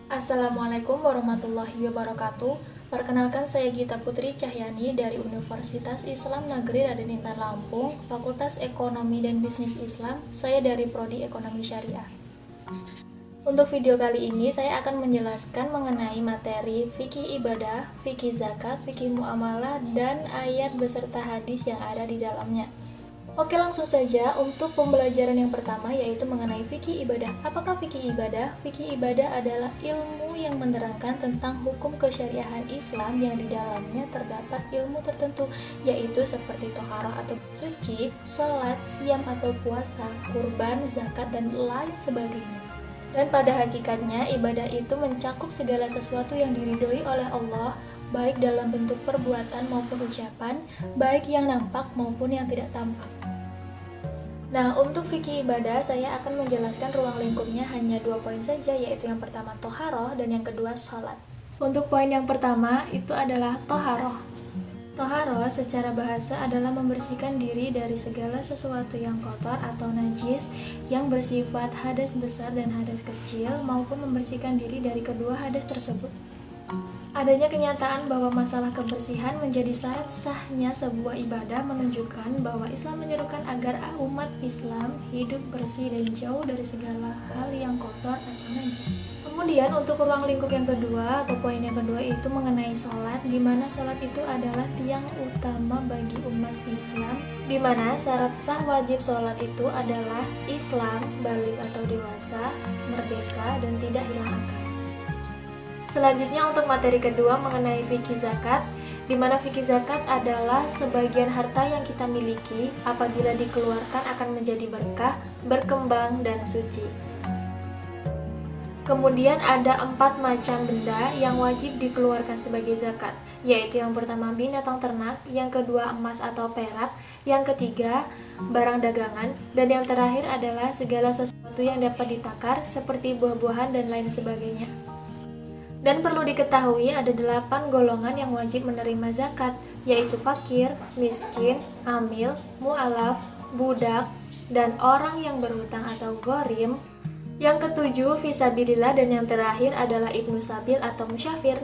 Assalamualaikum warahmatullahi wabarakatuh. Perkenalkan, saya Gita Putri Cahyani dari Universitas Islam Negeri Raden Intan Lampung, Fakultas Ekonomi dan Bisnis Islam. Saya dari Prodi Ekonomi Syariah. Untuk video kali ini saya akan menjelaskan mengenai materi fikih ibadah, fikih zakat, fikih muamalah, dan ayat beserta hadis yang ada di dalamnya. Oke, langsung saja untuk pembelajaran yang pertama, yaitu mengenai fikih ibadah. Apakah fikih ibadah? Fikih ibadah adalah ilmu yang menerangkan tentang hukum kesyariahan Islam yang di dalamnya terdapat ilmu tertentu, yaitu seperti toharoh atau suci, sholat, siam atau puasa, kurban, zakat, dan lain sebagainya. Dan pada hakikatnya, ibadah itu mencakup segala sesuatu yang diridhoi oleh Allah, baik dalam bentuk perbuatan maupun ucapan, baik yang nampak maupun yang tidak tampak. Nah, untuk fikih ibadah, saya akan menjelaskan ruang lingkupnya hanya 2 poin saja, yaitu yang pertama toharoh dan yang kedua sholat. Untuk poin yang pertama, itu adalah toharoh. Toharoh secara bahasa adalah membersihkan diri dari segala sesuatu yang kotor atau najis, yang bersifat hadas besar dan hadas kecil, maupun membersihkan diri dari kedua hadas tersebut. Adanya kenyataan bahwa masalah kebersihan menjadi syarat sahnya sebuah ibadah menunjukkan bahwa Islam menyerukan agar umat Islam hidup bersih dan jauh dari segala hal yang kotor atau najis. Kemudian untuk ruang lingkup yang kedua atau poin yang kedua itu mengenai sholat, di mana sholat itu adalah tiang utama bagi umat Islam, di mana syarat sah wajib sholat itu adalah Islam, baligh atau dewasa, merdeka, dan tidak hilang akal. Selanjutnya untuk materi kedua mengenai fikih zakat, di mana fikih zakat adalah sebagian harta yang kita miliki apabila dikeluarkan akan menjadi berkah, berkembang, dan suci. Kemudian ada 4 macam benda yang wajib dikeluarkan sebagai zakat, yaitu yang pertama binatang ternak, yang kedua emas atau perak, yang ketiga barang dagangan, dan yang terakhir adalah segala sesuatu yang dapat ditakar seperti buah-buahan dan lain sebagainya. Dan perlu diketahui ada 8 golongan yang wajib menerima zakat, yaitu fakir, miskin, amil, mu'alaf, budak, dan orang yang berhutang atau ghorim. Yang ketujuh fisabilillah, dan yang terakhir adalah ibnu sabil atau musyafir.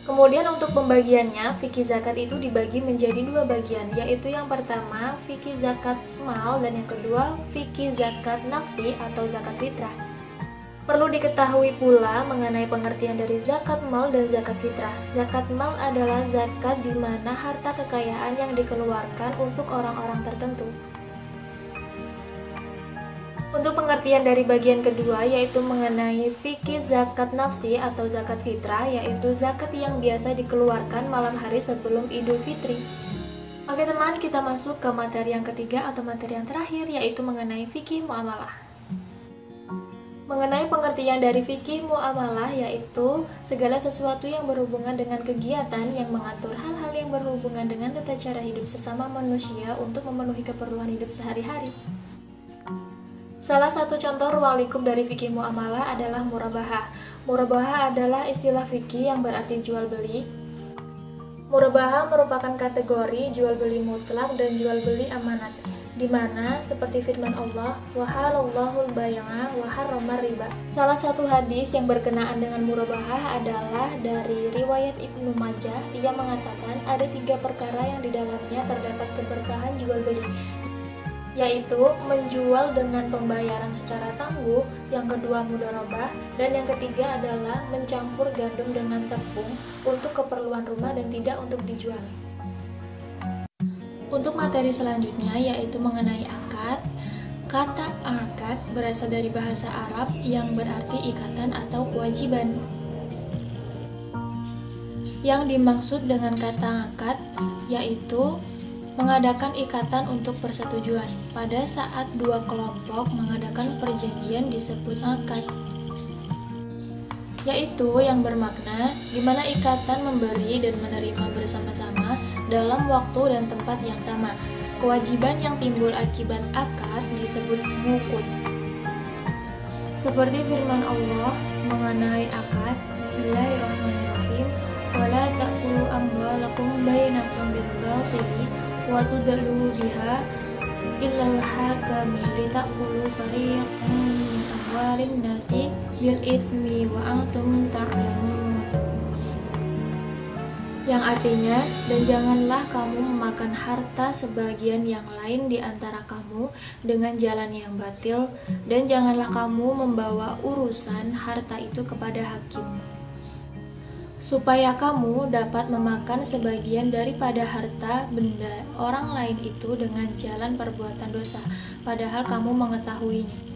Kemudian untuk pembagiannya, fikih zakat itu dibagi menjadi 2 bagian, yaitu yang pertama fikih zakat mal dan yang kedua fikih zakat nafsi atau zakat fitrah. Perlu diketahui pula mengenai pengertian dari zakat mal dan zakat fitrah. Zakat mal adalah zakat di mana harta kekayaan yang dikeluarkan untuk orang-orang tertentu. Untuk pengertian dari bagian kedua, yaitu mengenai fikih zakat nafsi atau zakat fitrah, yaitu zakat yang biasa dikeluarkan malam hari sebelum Idul Fitri. Oke teman, kita masuk ke materi yang ketiga atau materi yang terakhir, yaitu mengenai fikih muamalah. Mengenai pengertian dari fikih muamalah, yaitu segala sesuatu yang berhubungan dengan kegiatan yang mengatur hal-hal yang berhubungan dengan tata cara hidup sesama manusia untuk memenuhi keperluan hidup sehari-hari. Salah satu contoh ruang lingkup dari fikih muamalah adalah murabahah. Murabahah adalah istilah fikih yang berarti jual beli. Murabahah merupakan kategori jual beli mutlak dan jual beli amanat, di mana seperti firman Allah, wa halallahu al-bay'a wa harramar riba. Salah satu hadis yang berkenaan dengan murabahah adalah dari riwayat Ibnu Majah. Ia mengatakan ada 3 perkara yang di dalamnya terdapat keberkahan jual beli, yaitu menjual dengan pembayaran secara tangguh, yang kedua mudharabah, dan yang ketiga adalah mencampur gandum dengan tepung untuk keperluan rumah dan tidak untuk dijual. Untuk materi selanjutnya yaitu mengenai akad. Kata akad berasal dari bahasa Arab yang berarti ikatan atau kewajiban. Yang dimaksud dengan kata akad yaitu mengadakan ikatan untuk persetujuan. Pada saat dua kelompok mengadakan perjanjian disebut akad, yaitu yang bermakna di mana ikatan memberi dan menerima bersama-sama dalam waktu dan tempat yang sama. Kewajiban yang timbul akibat akad disebut wukut. Seperti firman Allah mengenai akad, Bismillahirrahmanirrahim, wala ta'kulu amwalakum bainakum bil batili wa tudallu biha illal hakami lita'kulu fariqan min amwalin nasi bil ismi wa antum ta'lamun. Yang artinya, dan janganlah kamu memakan harta sebagian yang lain di antara kamu dengan jalan yang batil, dan janganlah kamu membawa urusan harta itu kepada hakim, supaya kamu dapat memakan sebagian daripada harta benda orang lain itu dengan jalan perbuatan dosa, padahal kamu mengetahuinya.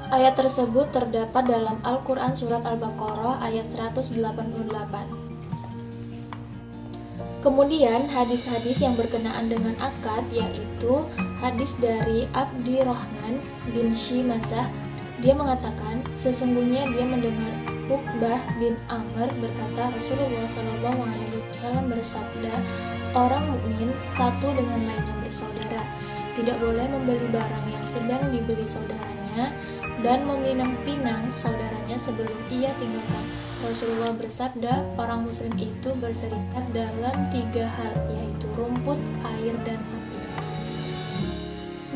Ayat tersebut terdapat dalam Al-Quran Surat Al-Baqarah ayat 188. Kemudian hadis-hadis yang berkenaan dengan akad, yaitu hadis dari Abdirrahman bin Shimasah. Dia mengatakan, sesungguhnya dia mendengar Uqbah bin Amr berkata, Rasulullah SAW bersabda, orang mukmin satu dengan lainnya bersaudara, tidak boleh membeli barang yang sedang dibeli saudaranya dan meminang-pinang saudaranya sebelum ia tinggalkan. Rasulullah bersabda, orang muslim itu berserikat dalam 3 hal, yaitu rumput, air, dan api.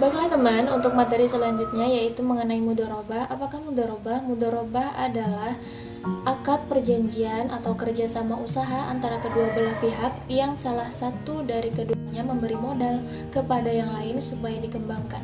Baiklah teman, untuk materi selanjutnya yaitu mengenai mudharabah. Apakah mudharabah? Mudharabah adalah akad perjanjian atau kerjasama usaha antara kedua belah pihak yang salah satu dari keduanya memberi modal kepada yang lain supaya dikembangkan.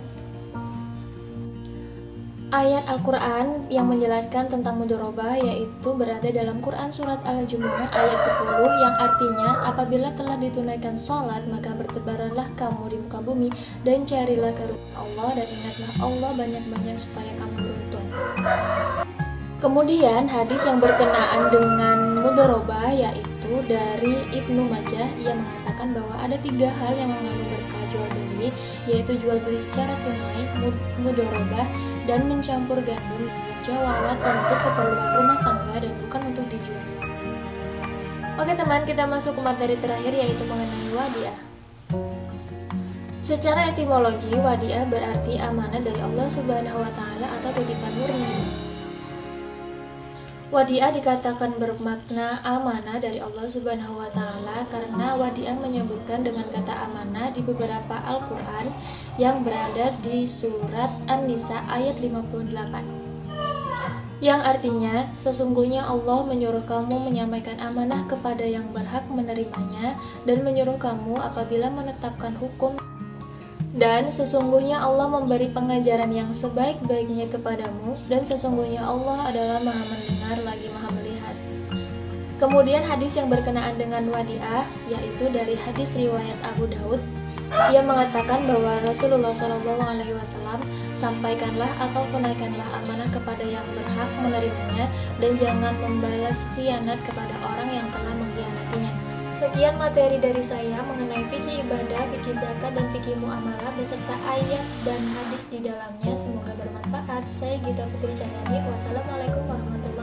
Ayat Al-Quran yang menjelaskan tentang mudharabah yaitu berada dalam Quran Surat Al-Jumu'ah ayat 10 yang artinya, apabila telah ditunaikan sholat maka bertebaranlah kamu di muka bumi dan carilah karunia Allah dan ingatlah Allah banyak-banyak supaya kamu beruntung. Kemudian hadis yang berkenaan dengan mudharabah yaitu dari Ibnu Majah. Ia mengatakan bahwa ada 3 hal yang mengandung berkah jual beli, yaitu jual beli secara tunai, mudharabah, dan mencampur gandum jawawat untuk keperluan rumah tangga dan bukan untuk dijual. Oke teman, kita masuk ke materi terakhir yaitu mengenai wadiah. Secara etimologi, wadiah berarti amanah dari Allah Subhanahu wa Ta'ala atau titipan murni. Wadiah dikatakan bermakna amanah dari Allah Subhanahu wa Ta'ala karena wadiah menyebutkan dengan kata amanah di beberapa Al-Quran yang berada di surat An-Nisa ayat 58, yang artinya, sesungguhnya Allah menyuruh kamu menyampaikan amanah kepada yang berhak menerimanya dan menyuruh kamu apabila menetapkan hukum, dan sesungguhnya Allah memberi pengajaran yang sebaik-baiknya kepadamu, dan sesungguhnya Allah adalah Maha mendengar lagi Maha melihat. Kemudian hadis yang berkenaan dengan wadiah yaitu dari hadis riwayat Abu Daud. Ia mengatakan bahwa Rasulullah SAW, sampaikanlah atau tunaikanlah amanah kepada yang berhak menerimanya dan jangan membalas khianat kepada orang yang telah mengkhianatinya. Sekian materi dari saya mengenai fikih ibadah, fikih zakat, dan fikih muamalah beserta ayat dan hadis di dalamnya. Semoga bermanfaat. Saya Gita Putri Cahyani. Wassalamualaikum warahmatullahi wabarakatuh.